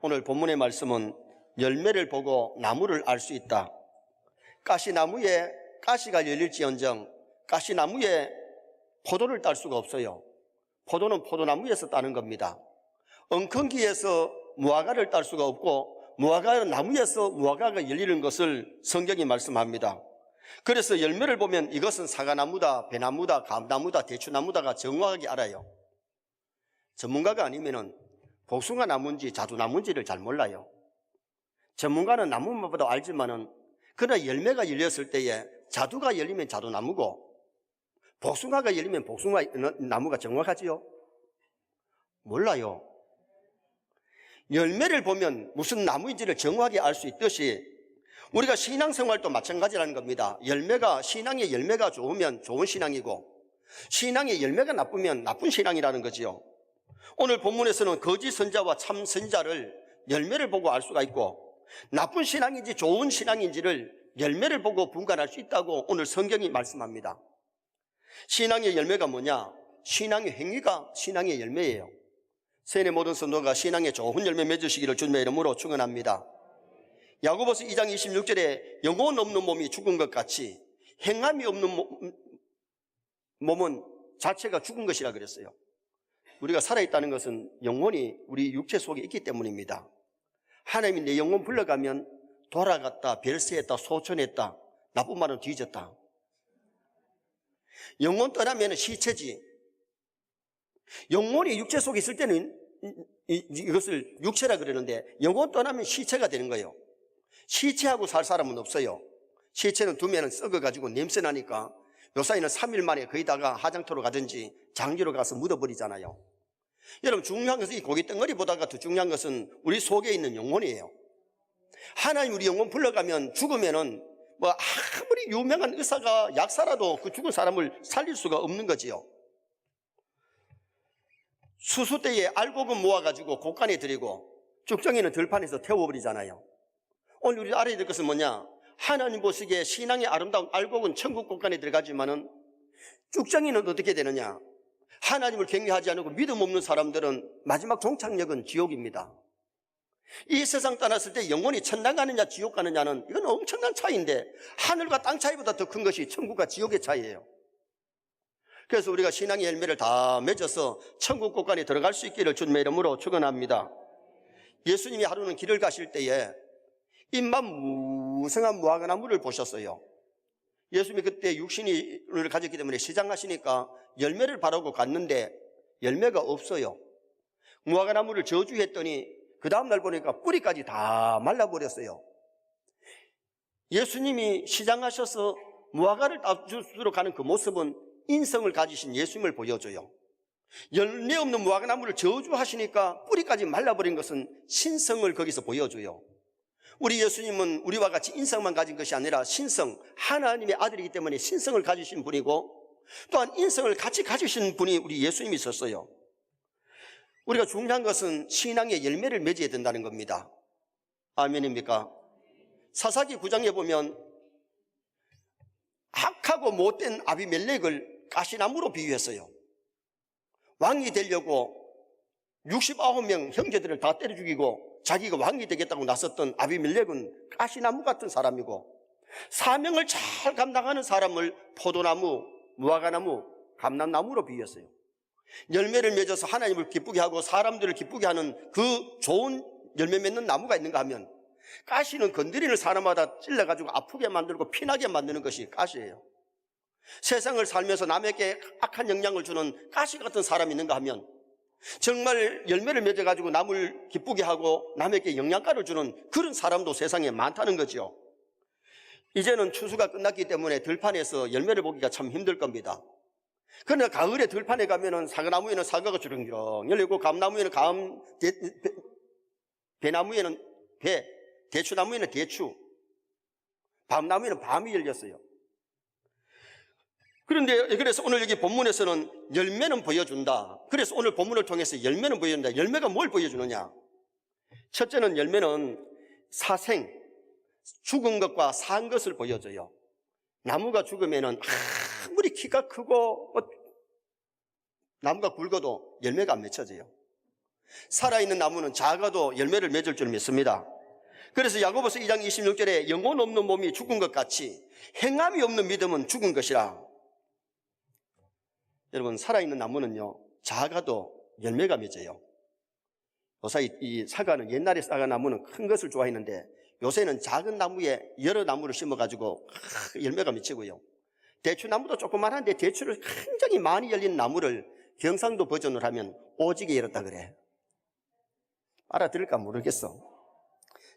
오늘 본문의 말씀은 열매를 보고 나무를 알 수 있다. 가시나무에 가시가 열릴지언정 가시나무에 포도를 딸 수가 없어요. 포도는 포도나무에서 따는 겁니다. 엉겅퀴에서 무화과를 딸 수가 없고 무화과 나무에서 무화과가 열리는 것을 성경이 말씀합니다. 그래서 열매를 보면 이것은 사과나무다, 배나무다, 감나무다, 대추나무다가 정확하게 알아요. 전문가가 아니면은 복숭아 나무인지 자두나무인지를 잘 몰라요. 전문가는 나무만 봐도 알지만은 그러나 열매가 열렸을 때에 자두가 열리면 자두나무고 복숭아가 열리면 복숭아 나무가 정확하지요? 몰라요. 열매를 보면 무슨 나무인지를 정확하게 알 수 있듯이 우리가 신앙생활도 마찬가지라는 겁니다. 신앙의 열매가 좋으면 좋은 신앙이고 신앙의 열매가 나쁘면 나쁜 신앙이라는 거지요. 오늘 본문에서는 거짓 선자와 참 선자를 열매를 보고 알 수가 있고 나쁜 신앙인지 좋은 신앙인지를 열매를 보고 분간할 수 있다고 오늘 성경이 말씀합니다. 신앙의 열매가 뭐냐? 신앙의 행위가 신앙의 열매예요. 세뇌 모든 성도가 신앙의 좋은 열매 맺으시기를 주님의 이름으로 축원합니다. 야고보서 2장 26절에 영혼 없는 몸이 죽은 것 같이 행함이 없는 몸은 자체가 죽은 것이라 그랬어요. 우리가 살아있다는 것은 영혼이 우리 육체 속에 있기 때문입니다. 하나님이 내 영혼 불러가면 돌아갔다, 별세했다, 소천했다, 나쁜 말은 뒤졌다. 영혼 떠나면 시체지. 영혼이 육체 속에 있을 때는 이것을 육체라 그러는데 영혼 떠나면 시체가 되는 거예요. 시체하고 살 사람은 없어요. 시체는 두면 썩어가지고 냄새 나니까 요사이는 3일 만에 거기다가 화장터로 가든지 장기로 가서 묻어버리잖아요. 여러분, 중요한 것은 이 고기 덩어리보다가 더 중요한 것은 우리 속에 있는 영혼이에요. 하나님 우리 영혼 불러가면 죽으면은 아무리 유명한 의사가 약사라도 그 죽은 사람을 살릴 수가 없는 거지요. 수수 때에 알곡은 모아가지고 곡간에 들이고 쭉정이는 들판에서 태워버리잖아요. 오늘 우리 알아야 될 것은 뭐냐? 하나님 보시기에 신앙의 아름다운 알곡은 천국 곡간에 들어가지만은 쭉정이는 어떻게 되느냐? 하나님을 경외하지 않고 믿음 없는 사람들은 마지막 종착역은 지옥입니다. 이 세상 떠났을 때 영혼이 천당 가느냐 지옥 가느냐는 이건 엄청난 차이인데 하늘과 땅 차이보다 더 큰 것이 천국과 지옥의 차이예요. 그래서 우리가 신앙의 열매를 다 맺어서 천국 곳간에 들어갈 수 있기를 주님의 이름으로 축원합니다. 예수님이 하루는 길을 가실 때에 잎만 무성한 무화과나무를 보셨어요. 예수님이 그때 육신을 가졌기 때문에 시장하시니까 열매를 바라고 갔는데 열매가 없어요. 무화과나무를 저주했더니 그 다음날 보니까 뿌리까지 다 말라버렸어요. 예수님이 시장하셔서 무화과를 따주러 가는 그 모습은 인성을 가지신 예수님을 보여줘요. 열매 없는 무화과나무를 저주하시니까 뿌리까지 말라버린 것은 신성을 거기서 보여줘요. 우리 예수님은 우리와 같이 인성만 가진 것이 아니라 신성, 하나님의 아들이기 때문에 신성을 가지신 분이고 또한 인성을 같이 가지신 분이 우리 예수님이셨어요. 우리가 중요한 것은 신앙의 열매를 맺어야 된다는 겁니다. 아멘입니까? 사사기 9장에 보면 악하고 못된 아비멜렉을 가시나무로 비유했어요. 왕이 되려고 69명 형제들을 다 때려 죽이고 자기가 왕이 되겠다고 나섰던 아비멜렉은 가시나무 같은 사람이고 사명을 잘 감당하는 사람을 포도나무, 무화과나무, 감람나무로 비유했어요. 열매를 맺어서 하나님을 기쁘게 하고 사람들을 기쁘게 하는 그 좋은 열매 맺는 나무가 있는가 하면 가시는 건드리는 사람마다 찔러가지고 아프게 만들고 피나게 만드는 것이 가시예요. 세상을 살면서 남에게 악한 영향을 주는 가시 같은 사람이 있는가 하면 정말 열매를 맺어가지고 남을 기쁘게 하고 남에게 영양가를 주는 그런 사람도 세상에 많다는 거죠. 이제는 추수가 끝났기 때문에 들판에서 열매를 보기가 참 힘들 겁니다. 그러나 가을에 들판에 가면은 사과나무에는 사과가 주렁주렁 열리고, 감나무에는 배나무에는 배, 대추나무에는 대추, 밤나무에는 밤이 열렸어요. 그런데 그래서 오늘 여기 본문에서는 열매는 보여준다. 그래서 오늘 본문을 통해서 열매는 보여준다. 열매가 뭘 보여주느냐? 첫째는 열매는 사생, 죽은 것과 산 것을 보여줘요. 나무가 죽으면은 아무리 키가 크고 나무가 굵어도 열매가 안 맺혀져요. 살아있는 나무는 작아도 열매를 맺을 줄 믿습니다. 그래서 야고보서 2장 26절에 영혼 없는 몸이 죽은 것 같이 행함이 없는 믿음은 죽은 것이라. 여러분, 살아있는 나무는요, 작아도 열매가 맺어요. 요새 이 사과는, 옛날에 사과나무는 큰 것을 좋아했는데 요새는 작은 나무에 여러 나무를 심어가지고 열매가 맺히고요. 대추나무도 조그만한데 대추를 굉장히 많이 열린 나무를 경상도 버전을 하면 오지게 열었다 그래. 알아들을까 모르겠어.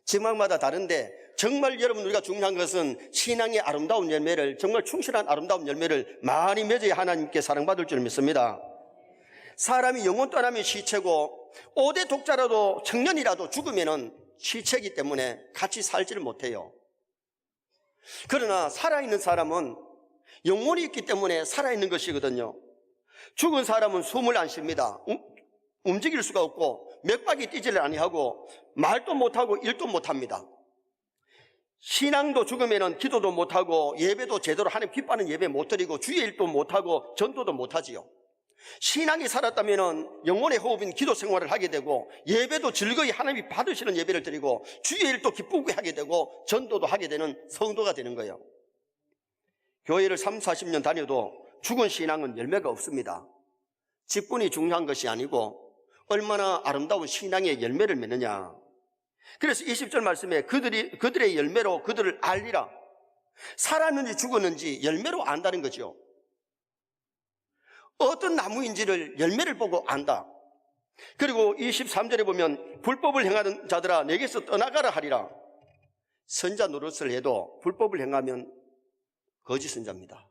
지방마다 다른데 정말 여러분, 우리가 중요한 것은 신앙의 아름다운 열매를, 정말 충실한 아름다운 열매를 많이 맺어야 하나님께 사랑받을 줄 믿습니다. 사람이 영혼 떠나면 시체고 5대 독자라도 청년이라도 죽으면 시체이기 때문에 같이 살지를 못해요. 그러나 살아있는 사람은 영혼이 있기 때문에 살아있는 것이거든요. 죽은 사람은 숨을 안 쉽니다. 움직일 수가 없고 맥박이 뛰지를 아니하고 말도 못하고 일도 못합니다. 신앙도 죽으면 기도도 못하고 예배도 제대로 하나님 기뻐하는 예배 못 드리고 주의 일도 못하고 전도도 못하지요. 신앙이 살았다면 영혼의 호흡인 기도 생활을 하게 되고 예배도 즐거이 하나님이 받으시는 예배를 드리고 주의 일도 기쁘게 하게 되고 전도도 하게 되는 성도가 되는 거예요. 교회를 30-40년 다녀도 죽은 신앙은 열매가 없습니다. 직분이 중요한 것이 아니고 얼마나 아름다운 신앙의 열매를 맺느냐. 그래서 20절 말씀에 그들의 열매로 그들을 알리라. 살았는지 죽었는지 열매로 안다는 거죠. 어떤 나무인지를 열매를 보고 안다. 그리고 23절에 보면 불법을 행하는 자들아 내게서 떠나가라 하리라. 선자 노릇을 해도 불법을 행하면 거짓 선자입니다.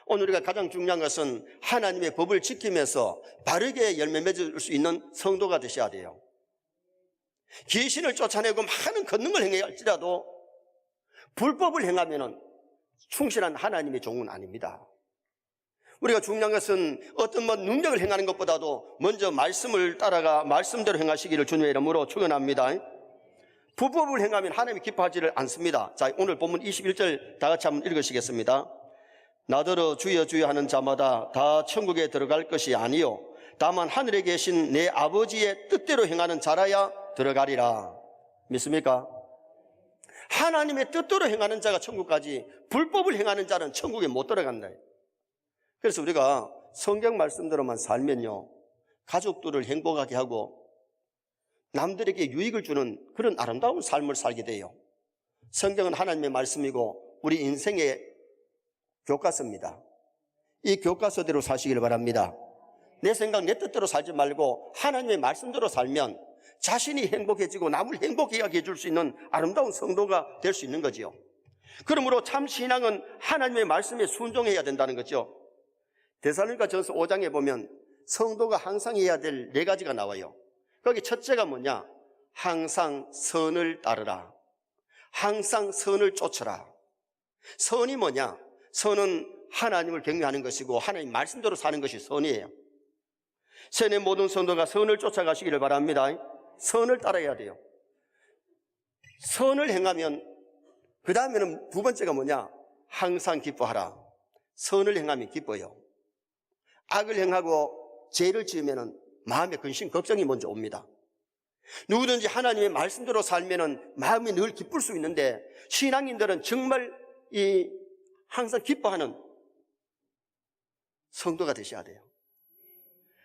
오늘 우리가 가장 중요한 것은 하나님의 법을 지키면서 바르게 열매 맺을 수 있는 성도가 되셔야 돼요. 귀신을 쫓아내고 많은 권능을 행할지라도 불법을 행하면 충실한 하나님의 종은 아닙니다. 우리가 중요한 것은 어떤 능력을 행하는 것보다도 먼저 말씀을 따라가 말씀대로 행하시기를 주님의 이름으로 축원합니다. 불법을 행하면 하나님이 기뻐하지를 않습니다. 자, 오늘 본문 21절 다 같이 한번 읽으시겠습니다. 나더러 주여 주여 하는 자마다 다 천국에 들어갈 것이 아니요 다만 하늘에 계신 내 아버지의 뜻대로 행하는 자라야 들어가리라. 믿습니까? 하나님의 뜻대로 행하는 자가 천국까지, 불법을 행하는 자는 천국에 못 들어간다. 그래서 우리가 성경 말씀대로만 살면요 가족들을 행복하게 하고 남들에게 유익을 주는 그런 아름다운 삶을 살게 돼요. 성경은 하나님의 말씀이고 우리 인생의 교과서입니다. 이 교과서대로 사시길 바랍니다. 내 생각 내 뜻대로 살지 말고 하나님의 말씀대로 살면 자신이 행복해지고 남을 행복하게 해줄 수 있는 아름다운 성도가 될 수 있는 거지요. 그러므로 참 신앙은 하나님의 말씀에 순종해야 된다는 거죠. 데살로니가전서 5장에 보면 성도가 항상 해야 될 4가지가 나와요. 거기 첫째가 뭐냐? 항상 선을 따르라. 항상 선을 쫓으라. 선이 뭐냐? 선은 하나님을 경외하는 것이고 하나님 말씀대로 사는 것이 선이에요. 세뇌 모든 성도가 선을 쫓아가시기를 바랍니다. 선을 따라야 돼요. 선을 행하면 그 다음에는 두 번째가 뭐냐? 항상 기뻐하라. 선을 행하면 기뻐요. 악을 행하고 죄를 지으면 마음에 근심 걱정이 먼저 옵니다. 누구든지 하나님의 말씀대로 살면 마음이 늘 기쁠 수 있는데 신앙인들은 정말 항상 기뻐하는 성도가 되셔야 돼요.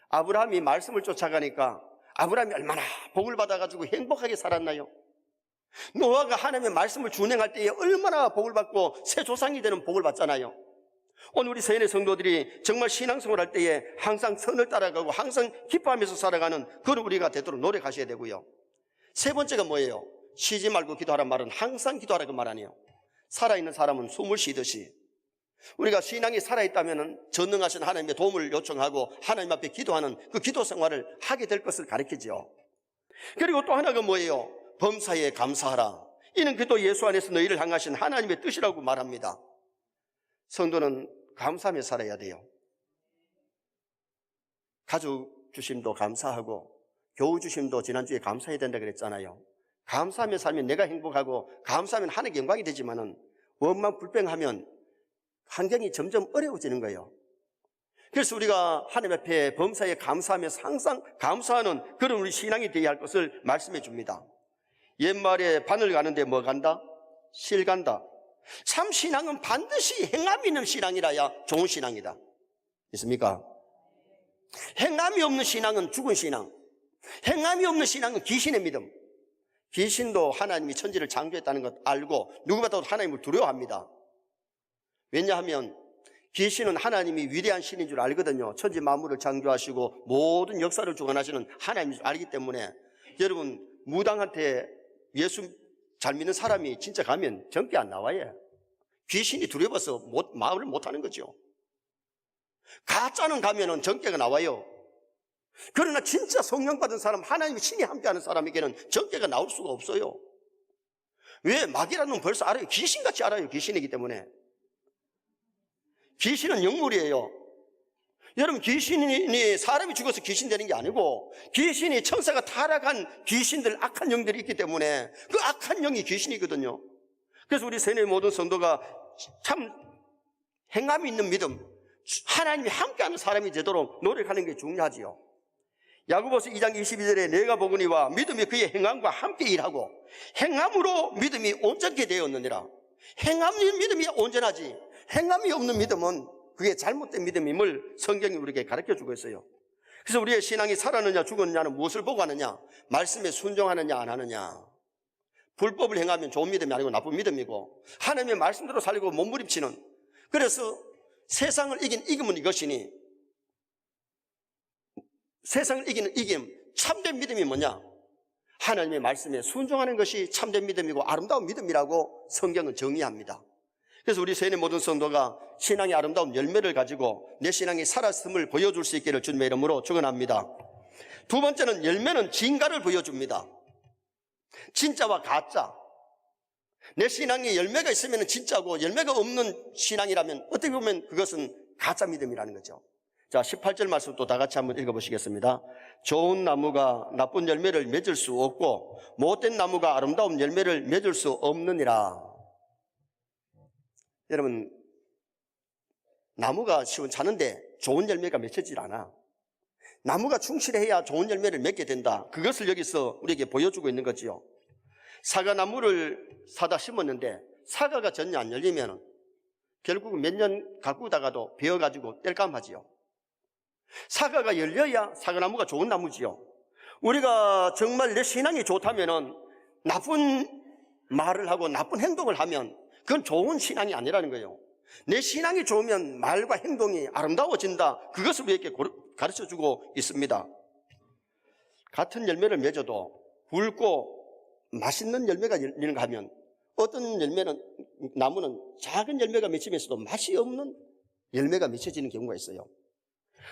아브라함이 말씀을 쫓아가니까 아브라함이 얼마나 복을 받아가지고 행복하게 살았나요? 노아가 하나님의 말씀을 준행할 때에 얼마나 복을 받고 새 조상이 되는 복을 받잖아요. 오늘 우리 세인의 성도들이 정말 신앙생활 할 때에 항상 선을 따라가고 항상 기뻐하면서 살아가는 그런 우리가 되도록 노력하셔야 되고요. 세 번째가 뭐예요? 쉬지 말고 기도하란 말은 항상 기도하라고 말 아니에요. 살아있는 사람은 숨을 쉬듯이 우리가 신앙이 살아있다면 전능하신 하나님의 도움을 요청하고 하나님 앞에 기도하는 그 기도 생활을 하게 될 것을 가르치죠. 그리고 또 하나가 뭐예요? 범사에 감사하라. 이는 그도 예수 안에서 너희를 향하신 하나님의 뜻이라고 말합니다. 성도는 감사하며 살아야 돼요. 가족 주심도 감사하고 교우 주심도 지난주에 감사해야 된다 그랬잖아요. 감사하며 살면 내가 행복하고 감사하면 하나님께 영광이 되지만은 원망 불평하면 환경이 점점 어려워지는 거예요. 그래서 우리가 하나님 앞에 범사에 감사하며 항상 감사하는 그런 우리 신앙이 되어야 할 것을 말씀해 줍니다. 옛말에 바늘 가는데 뭐 간다? 실 간다. 참 신앙은 반드시 행함이 있는 신앙이라야 좋은 신앙이다. 있습니까? 행함이 없는 신앙은 죽은 신앙, 행함이 없는 신앙은 귀신의 믿음. 귀신도 하나님이 천지를 창조했다는 것 알고 누구보다도 하나님을 두려워합니다. 왜냐하면 귀신은 하나님이 위대한 신인 줄 알거든요. 천지 만물을 창조하시고 모든 역사를 주관하시는 하나님인 줄 알기 때문에 여러분, 무당한테 예수 잘 믿는 사람이 진짜 가면 정죄 안 나와요. 귀신이 두려워서 말을 못하는 거죠. 가짜는 가면은 정죄가 나와요. 그러나 진짜 성령 받은 사람, 하나님의 신이 함께하는 사람에게는 정죄가 나올 수가 없어요. 왜? 마귀라는 건 벌써 알아요. 귀신같이 알아요. 귀신이기 때문에. 귀신은 영물이에요. 여러분, 귀신이 사람이 죽어서 귀신 되는 게 아니고 귀신이 천사가 타락한 귀신들, 악한 영들이 있기 때문에 그 악한 영이 귀신이거든요. 그래서 우리 세뇌 모든 성도가 참 행함이 있는 믿음, 하나님이 함께하는 사람이 되도록 노력하는 게 중요하지요. 야고보서 2장 22절에 내가 보거니와 믿음이 그의 행함과 함께 일하고 행함으로 믿음이 온전케 되었느니라. 행함이 믿음이 온전하지, 행함이 없는 믿음은 그게 잘못된 믿음임을 성경이 우리에게 가르쳐주고 있어요. 그래서 우리의 신앙이 살았느냐 죽었느냐는 무엇을 보고 하느냐? 말씀에 순종하느냐 안 하느냐. 불법을 행하면 좋은 믿음이 아니고 나쁜 믿음이고, 하나님의 말씀대로 살고 몸부림치는, 그래서 세상을 이기면 이것이니, 세상을 이기는 이김, 참된 믿음이 뭐냐? 하나님의 말씀에 순종하는 것이 참된 믿음이고 아름다운 믿음이라고 성경은 정의합니다. 그래서 우리 세뇌 모든 성도가 신앙의 아름다운 열매를 가지고 내 신앙이 살았음을 보여줄 수 있기를 주님의 이름으로 축원합니다. 두 번째는 열매는 진가를 보여줍니다. 진짜와 가짜. 내 신앙에 열매가 있으면 진짜고 열매가 없는 신앙이라면 어떻게 보면 그것은 가짜 믿음이라는 거죠. 자, 18절 말씀 또 다 같이 한번 읽어보시겠습니다. 좋은 나무가 나쁜 열매를 맺을 수 없고 못된 나무가 아름다운 열매를 맺을 수 없느니라. 여러분, 나무가 시원찮은데 좋은 열매가 맺혀지질 않아. 나무가 충실해야 좋은 열매를 맺게 된다. 그것을 여기서 우리에게 보여주고 있는 거지요. 사과나무를 사다 심었는데 사과가 전혀 안 열리면 결국은 몇 년 가꾸다가도 베어가지고 땔감하지요. 사과가 열려야 사과나무가 좋은 나무지요. 우리가 정말 내 신앙이 좋다면은 나쁜 말을 하고 나쁜 행동을 하면 그건 좋은 신앙이 아니라는 거예요. 내 신앙이 좋으면 말과 행동이 아름다워진다. 그것을 우리에게 가르쳐주고 있습니다. 같은 열매를 맺어도 굵고 맛있는 열매가 열리는가 하면 어떤 열매는, 나무는 작은 열매가 맺히면서도 맛이 없는 열매가 맺혀지는 경우가 있어요.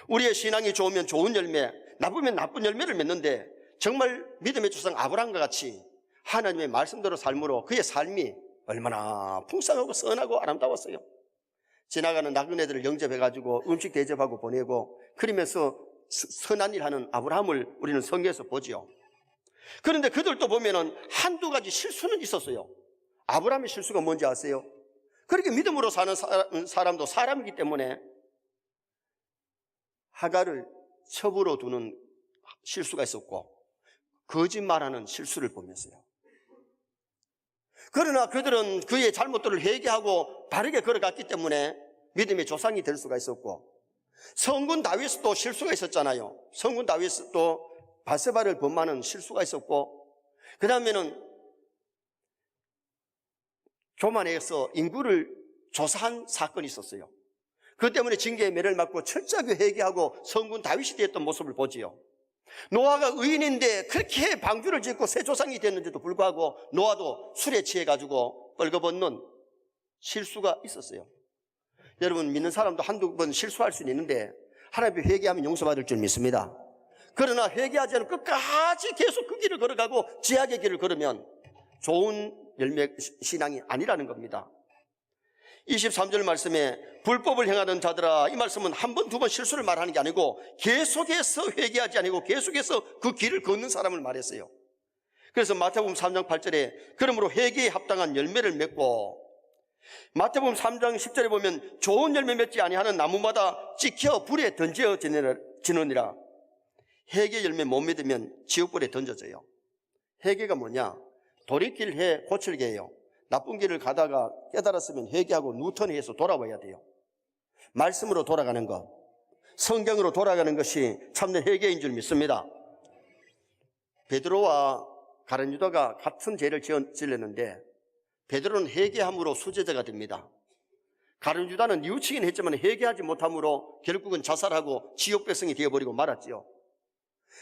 우리의 신앙이 좋으면 좋은 열매, 나쁘면 나쁜 열매를 맺는데 정말 믿음의 조상 아브라함과 같이 하나님의 말씀대로 삶으로 그의 삶이 얼마나 풍성하고 선하고 아름다웠어요. 지나가는 나그네들을 영접해가지고 음식 대접하고 보내고 그러면서 선한 일 하는 아브라함을 우리는 성경에서 보지요. 그런데 그들도 보면은 한두 가지 실수는 있었어요. 아브라함의 실수가 뭔지 아세요? 그렇게 믿음으로 사는 사람도 사람이기 때문에 하갈을 첩으로 두는 실수가 있었고 거짓말하는 실수를 보면서요. 그러나 그들은 그의 잘못들을 회개하고 바르게 걸어갔기 때문에 믿음의 조상이 될 수가 있었고, 성군 다윗도 실수가 있었잖아요. 성군 다윗도 바세바를 범하는 실수가 있었고, 그 다음에는 교만해서 인구를 조사한 사건이 있었어요. 그 때문에 징계의 매를 맞고 철저하게 회개하고 성군 다윗이 되었던 모습을 보지요. 노아가 의인인데 그렇게 방주를 짓고 새 조상이 됐는데도 불구하고 노아도 술에 취해가지고 뻘거벗는 실수가 있었어요. 여러분, 믿는 사람도 한두 번 실수할 수는 있는데 하나님 앞에 회개하면 용서받을 줄 믿습니다. 그러나 회개하지 않고 끝까지 계속 그 길을 걸어가고 죄악의 길을 걸으면 좋은 열매 신앙이 아니라는 겁니다. 23절 말씀에 불법을 행하는 자들아, 이 말씀은 한 번, 두 번 실수를 말하는 게 아니고 계속해서 회개하지 아니고 계속해서 그 길을 걷는 사람을 말했어요. 그래서 마태복음 3장 8절에 그러므로 회개에 합당한 열매를 맺고, 마태복음 3장 10절에 보면 좋은 열매 맺지 아니하는 나무마다 찍혀 불에 던져지느니라. 회개 열매 못 맺으면 지옥불에 던져져요. 회개가 뭐냐? 돌이킬 고칠게예요. 나쁜 길을 가다가 깨달았으면 회개하고 누턴해서 돌아와야 돼요. 말씀으로 돌아가는 것, 성경으로 돌아가는 것이 참된 회개인 줄 믿습니다. 베드로와 가룟 유다가 같은 죄를 지었는데 베드로는 회개함으로 수제자가 됩니다. 가룟 유다는 뉘우치긴 했지만 회개하지 못함으로 결국은 자살하고 지옥 백성이 되어버리고 말았지요.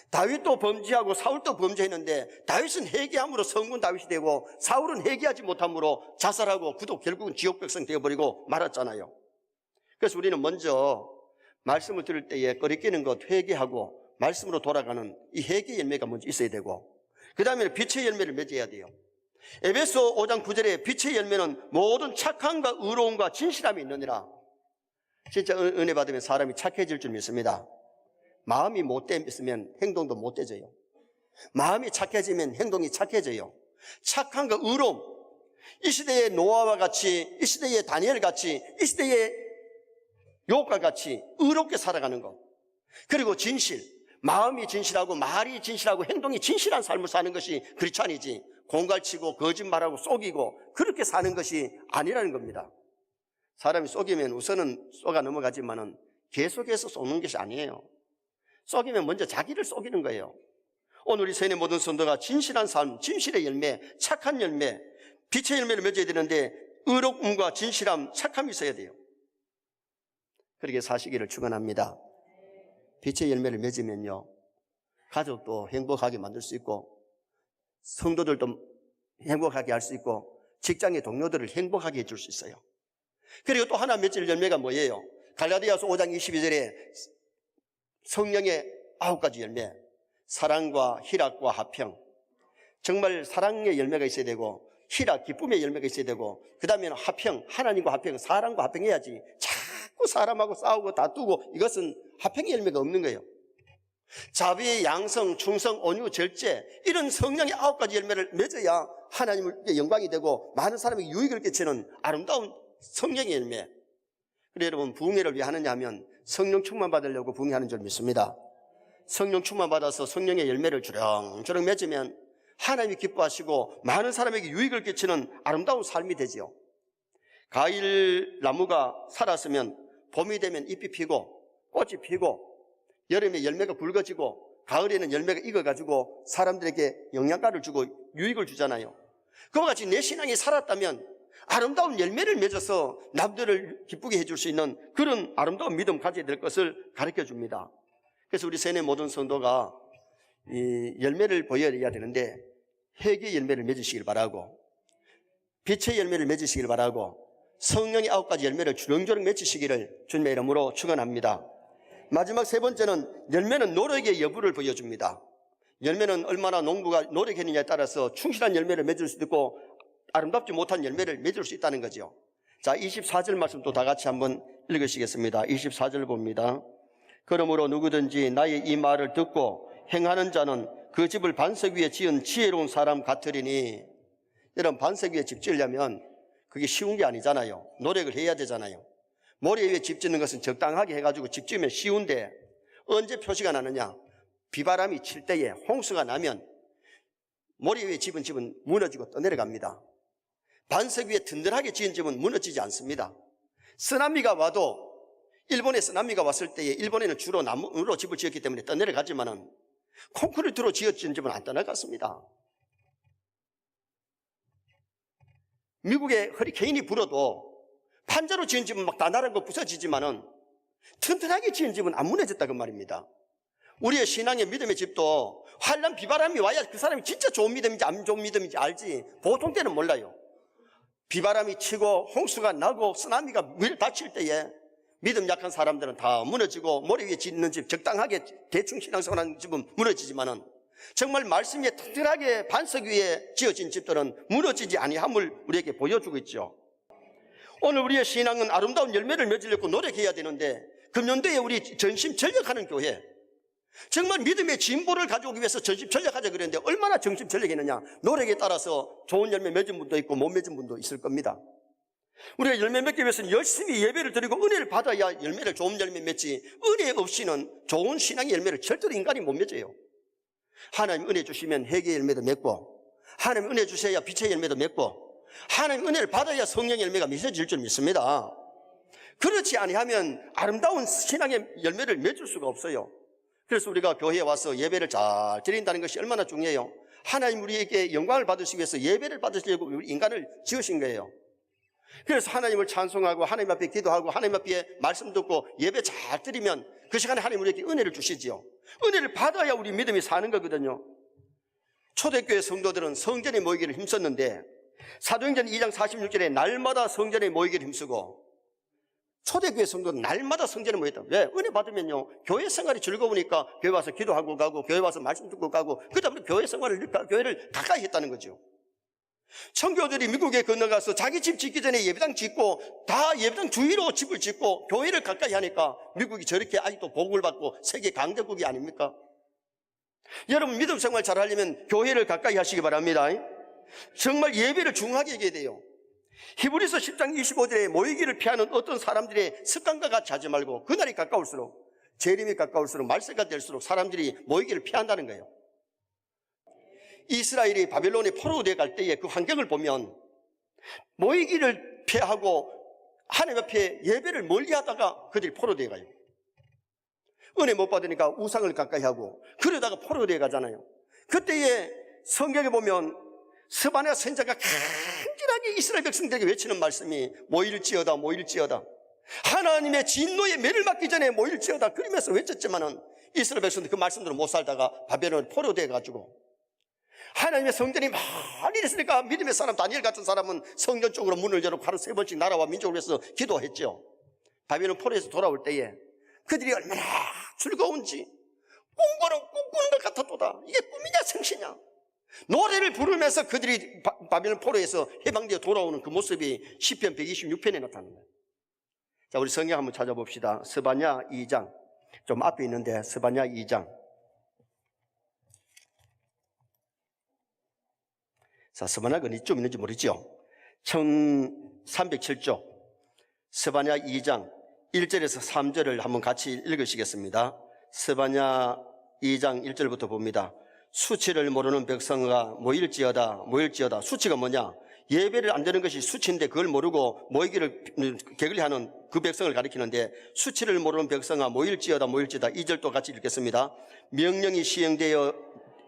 다윗도 범죄하고 사울도 범죄했는데 다윗은 회개함으로 성군 다윗이 되고 사울은 회개하지 못함으로 자살하고 그도 결국은 지옥 백성 되어버리고 말았잖아요. 그래서 우리는 먼저 말씀을 들을 때에 꺼리끼는 것, 회개하고 말씀으로 돌아가는 이 회개 열매가 먼저 있어야 되고, 그 다음에 빛의 열매를 맺어야 돼요. 에베소 5장 9절에 빛의 열매는 모든 착함과 의로움과 진실함이 있느니라. 진짜 은혜 받으면 사람이 착해질 줄 믿습니다. 마음이 못되면 행동도 못되져요. 마음이 착해지면 행동이 착해져요. 착함과 의로움, 이 시대의 노아와 같이, 이 시대의 다니엘 같이, 이 시대의 욥과 같이 의롭게 살아가는 것, 그리고 진실, 마음이 진실하고 말이 진실하고 행동이 진실한 삶을 사는 것이 크리스찬이지, 공갈치고 거짓말하고 속이고 그렇게 사는 것이 아니라는 겁니다. 사람이 속이면 우선은 속아 넘어가지만은 계속해서 속는 것이 아니에요. 속이면 먼저 자기를 속이는 거예요. 오늘 우리 세뇌 모든 성도가 진실한 삶, 진실의 열매, 착한 열매, 빛의 열매를 맺어야 되는데 의롭음과 진실함, 착함이 있어야 돼요. 그렇게 사시기를 축원합니다. 빛의 열매를 맺으면요, 가족도 행복하게 만들 수 있고, 성도들도 행복하게 할 수 있고, 직장의 동료들을 행복하게 해줄 수 있어요. 그리고 또 하나 맺을 열매가 뭐예요? 갈라디아서 5장 22절에 성령의 9가지 열매, 사랑과 희락과 화평, 정말 사랑의 열매가 있어야 되고, 희락, 기쁨의 열매가 있어야 되고, 그 다음에는 화평, 하나님과 화평, 사람과 화평해야지. 자꾸 사람하고 싸우고 다투고 이것은 화평의 열매가 없는 거예요. 자비, 양성, 충성, 온유, 절제, 이런 성령의 9가지 열매를 맺어야 하나님께 영광이 되고 많은 사람에게 유익을 끼치는 아름다운 성령의 열매. 그래서 여러분, 부흥회를 왜 하느냐 하면 성령 충만 받으려고 부흥회하는 줄 믿습니다. 성령 충만 받아서 성령의 열매를 주렁주렁 맺으면 하나님이 기뻐하시고 많은 사람에게 유익을 끼치는 아름다운 삶이 되지요. 과일 나무가 살았으면 봄이 되면 잎이 피고 꽃이 피고 여름에 열매가 굵어지고 가을에는 열매가 익어가지고 사람들에게 영양가를 주고 유익을 주잖아요. 그와 같이 내 신앙이 살았다면 아름다운 열매를 맺어서 남들을 기쁘게 해줄 수 있는 그런 아름다운 믿음 가져야 될 것을 가르쳐 줍니다. 그래서 우리 세뇌 모든 성도가 이 열매를 보여야 되는데 회개의 열매를 맺으시길 바라고, 빛의 열매를 맺으시길 바라고, 성령의 9가지 열매를 주렁주렁 맺으시기를 주님의 이름으로 축원합니다. 마지막 세 번째는 열매는 노력의 여부를 보여줍니다. 열매는 얼마나 농부가 노력했느냐에 따라서 충실한 열매를 맺을 수도 있고 아름답지 못한 열매를 맺을 수 있다는 거죠. 자, 24절 말씀 또 다 같이 한번 읽으시겠습니다. 24절 봅니다. 그러므로 누구든지 나의 이 말을 듣고 행하는 자는 그 집을 반석 위에 지은 지혜로운 사람 같으리니. 여러분, 반석 위에 집 지으려면 그게 쉬운 게 아니잖아요. 노력을 해야 되잖아요. 모래 위에 집 짓는 것은 적당하게 해가지고 집 지으면 쉬운데 언제 표시가 나느냐? 비바람이 칠 때에 홍수가 나면 모래 위에 집은 집은 무너지고 떠내려갑니다. 반석 위에 든든하게 지은 집은 무너지지 않습니다. 쓰나미가 와도, 일본에 쓰나미가 왔을 때에 일본에는 주로 나무로 집을 지었기 때문에 떠내려가지만은 콘크리트로 지어진 집은 안 떠나갔습니다. 미국에 허리케인이 불어도 판자로 지은 집은 막 나날하고 부서지지만은 튼튼하게 지은 집은 안 무너졌다고 말입니다. 우리의 신앙의 믿음의 집도 환난 비바람이 와야 그 사람이 진짜 좋은 믿음인지 안 좋은 믿음인지 알지 보통 때는 몰라요. 비바람이 치고 홍수가 나고 쓰나미가 밀어닥칠 때에 믿음 약한 사람들은 다 무너지고 머리 위에 짓는 집 적당하게 대충 신앙생활하는 집은 무너지지만은 정말 말씀 위에 튼튼하게 반석 위에 지어진 집들은 무너지지 아니함을 우리에게 보여주고 있죠. 오늘 우리의 신앙은 아름다운 열매를 맺으려고 노력해야 되는데 금년도에 우리 전심전력하는 교회, 정말 믿음의 진보를 가져오기 위해서 전심전력하자 그랬는데 얼마나 전심전력했느냐. 노력에 따라서 좋은 열매 맺은 분도 있고 못 맺은 분도 있을 겁니다. 우리가 열매 맺기 위해서는 열심히 예배를 드리고 은혜를 받아야 열매를 좋은 열매 맺지, 은혜 없이는 좋은 신앙의 열매를 절대로 인간이 못 맺어요. 하나님 은혜 주시면 회개의 열매도 맺고, 하나님 은혜 주셔야 빛의 열매도 맺고, 하나님 은혜를 받아야 성령의 열매가 맺어질 줄 믿습니다. 그렇지 아니하면 아름다운 신앙의 열매를 맺을 수가 없어요. 그래서 우리가 교회에 와서 예배를 잘 드린다는 것이 얼마나 중요해요. 하나님 우리에게 영광을 받으시기 위해서 예배를 받으시려고 우리 인간을 지으신 거예요. 그래서 하나님을 찬송하고 하나님 앞에 기도하고 하나님 앞에 말씀 듣고 예배 잘 드리면 그 시간에 하나님 우리에게 은혜를 주시지요. 은혜를 받아야 우리 믿음이 사는 거거든요. 초대교회 성도들은 성전에 모이기를 힘썼는데 사도행전 2장 46절에 날마다 성전에 모이기를 힘쓰고, 초대교회 성도는 날마다 성전에 모였다. 왜? 은혜 받으면요 교회 생활이 즐거우니까 교회 와서 기도하고 가고 교회 와서 말씀 듣고 가고 그 다음에 교회 생활을, 교회를 가까이 했다는 거죠. 청교들이 미국에 건너가서 자기 집 짓기 전에 예배당 짓고 다 예배당 주위로 집을 짓고 교회를 가까이 하니까 미국이 저렇게 아직도 복을 받고 세계 강대국이 아닙니까? 여러분 믿음 생활 잘 하려면 교회를 가까이 하시기 바랍니다. 정말 예배를 중요하게 여겨야 돼요. 히브리서 10장 25절에 모이기를 피하는 어떤 사람들의 습관과 같이 하지 말고 그날이 가까울수록, 재림이 가까울수록, 말세가 될수록 사람들이 모이기를 피한다는 거예요. 이스라엘이 바벨론에 포로되어 갈 때의 그 환경을 보면 모이기를 피하고 하나님 앞에 예배를 멀리하다가 그들이 포로되어 가요. 은혜 못 받으니까 우상을 가까이 하고 그러다가 포로되어 가잖아요. 그때에 성경에 보면 스바냐 선지자가 간절하게 이스라엘 백성들에게 외치는 말씀이 모일지어다 모일지어다, 하나님의 진노의 매를 맞기 전에 모일지어다 그러면서 외쳤지만은 이스라엘 백성들 그 말씀대로 못 살다가 바벨론에 포로되어 가지고 하나님의 성전이 많이 있으니까 믿음의 사람 다니엘 같은 사람은 성전 쪽으로 문을 열고 하루 3번씩 나라와 민족을 위해서 기도했죠. 바벨론 포로에서 돌아올 때에 그들이 얼마나 즐거운지 꿈꾸는 것 같았도다. 이게 꿈이냐 생시냐. 노래를 부르면서 그들이 바벨론 포로에서 해방되어 돌아오는 그 모습이 시편 126편에 나타납니다. 자, 우리 성경 한번 찾아봅시다. 스바냐 2장, 좀 앞에 있는데 스바냐 2장. 자, 스바냐가 어디쯤 있는지 모르죠. 1307쪽 스바냐 2장 1절에서 3절을 한번 같이 읽으시겠습니다. 스바냐 2장 1절부터 봅니다. 수치를 모르는 백성아 모일지어다 모일지어다. 수치가 뭐냐? 예배를 안 되는 것이 수치인데 그걸 모르고 모이기를 게을리하는 그 백성을 가리키는데, 수치를 모르는 백성아 모일지어다 모일지어다. 2절도 같이 읽겠습니다. 명령이 시행되어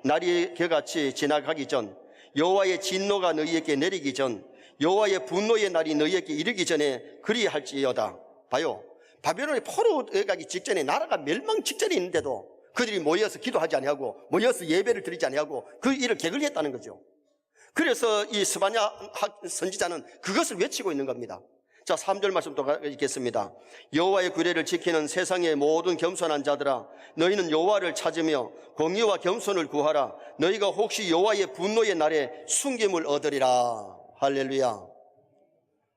날이 겨같이 지나가기 전, 여호와의 진노가 너희에게 내리기 전, 여호와의 분노의 날이 너희에게 이르기 전에 그리할지어다. 봐요, 바벨론에 포로에 가기 직전에, 나라가 멸망 직전에 있는데도 그들이 모여서 기도하지 아니하고 모여서 예배를 드리지 아니하고 그 일을 게을리 했다는 거죠. 그래서 이 스바냐 선지자는 그것을 외치고 있는 겁니다. 자, 3절 말씀 또 읽겠습니다. 여호와의 규례를 지키는 세상의 모든 겸손한 자들아, 너희는 여호와를 찾으며 공의와 겸손을 구하라. 너희가 혹시 여호와의 분노의 날에 숨김을 얻으리라. 할렐루야.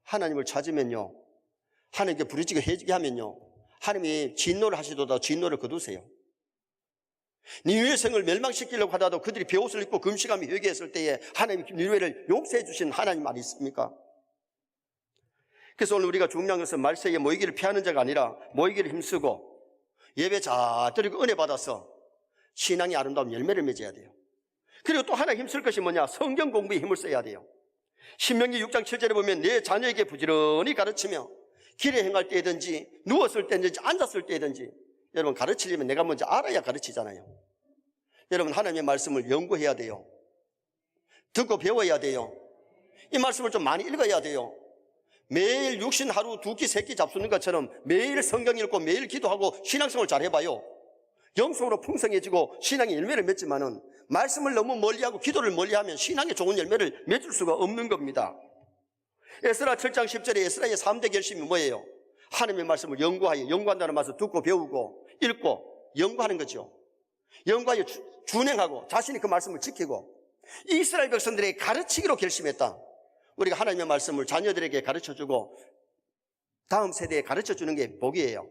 하나님을 찾으면요, 하나님께 부르짖어 회개하면요, 하나님이 진노를 하시도다 진노를 거두세요. 니느웨 성을 멸망시키려고 하다도 그들이 베옷을 입고 금식하며 회개했을 때에 하나님 니느웨를 용서해 주신 하나님 아니십니까? 그래서 오늘 우리가 중요한 것은 말세에 모이기를 피하는 자가 아니라 모이기를 힘쓰고 예배 잘 드리고 은혜 받아서 신앙이 아름다운 열매를 맺어야 돼요. 그리고 또 하나 힘쓸 것이 뭐냐? 성경 공부에 힘을 써야 돼요. 신명기 6장 7절에 보면 내 자녀에게 부지런히 가르치며 길에 행할 때든지 누웠을 때든지 앉았을 때든지, 여러분 가르치려면 내가 먼저 알아야 가르치잖아요. 여러분 하나님의 말씀을 연구해야 돼요. 듣고 배워야 돼요. 이 말씀을 좀 많이 읽어야 돼요. 매일 육신 하루 2끼 3끼 잡수는 것처럼 매일 성경 읽고 매일 기도하고 신앙생활 잘 해봐요. 영성으로 풍성해지고 신앙의 열매를 맺지만은 말씀을 너무 멀리하고 기도를 멀리하면 신앙의 좋은 열매를 맺을 수가 없는 겁니다. 에스라 7장 10절에 에스라의 3대 결심이 뭐예요? 하나님의 말씀을 연구한다는 말을 듣고 배우고 읽고 연구하는 거죠. 연구하여 준행하고 자신이 그 말씀을 지키고 이스라엘 백성들에게 가르치기로 결심했다. 우리가 하나님의 말씀을 자녀들에게 가르쳐주고 다음 세대에 가르쳐주는 게 복이에요.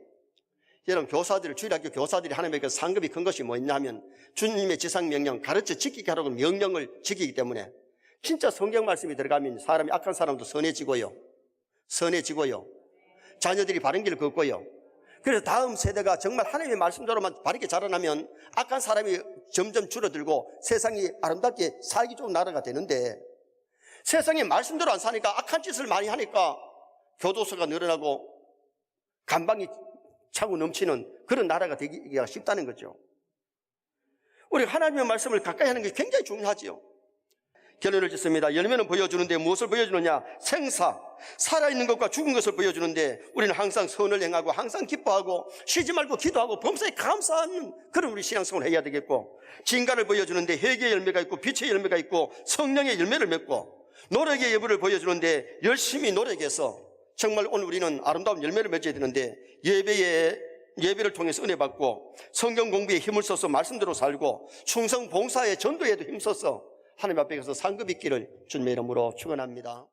여러분, 주일학교 교사들이 하나님에게 상급이 큰 것이 뭐냐면 주님의 지상명령, 가르쳐 지키게 하라고 명령을 지키기 때문에 진짜 성경 말씀이 들어가면 사람이 악한 사람도 선해지고요. 자녀들이 바른 길을 걷고요. 그래서 다음 세대가 정말 하나님의 말씀대로만 바르게 자라나면 악한 사람이 점점 줄어들고 세상이 아름답게 살기 좋은 나라가 되는데 세상에 말씀대로 안 사니까 악한 짓을 많이 하니까 교도소가 늘어나고 간방이 차고 넘치는 그런 나라가 되기가 쉽다는 거죠. 우리 하나님의 말씀을 가까이 하는 게 굉장히 중요하지요. 결론을 짓습니다. 열매는 보여주는데 무엇을 보여주느냐? 생사, 살아있는 것과 죽은 것을 보여주는데 우리는 항상 선을 행하고 항상 기뻐하고 쉬지 말고 기도하고 범사에 감사하는 그런 우리 신앙생활을 해야 되겠고, 진가를 보여주는데 회개의 열매가 있고 빛의 열매가 있고 성령의 열매를 맺고, 노력의 예부를 보여주는데 열심히 노력해서 정말 오늘 우리는 아름다운 열매를 맺어야 되는데 예배를 통해서 은혜 받고 성경 공부에 힘을 써서 말씀대로 살고 충성 봉사에 전도에도 힘써서 하나님 앞에 가서 상급 있기를 주님의 이름으로 축원합니다.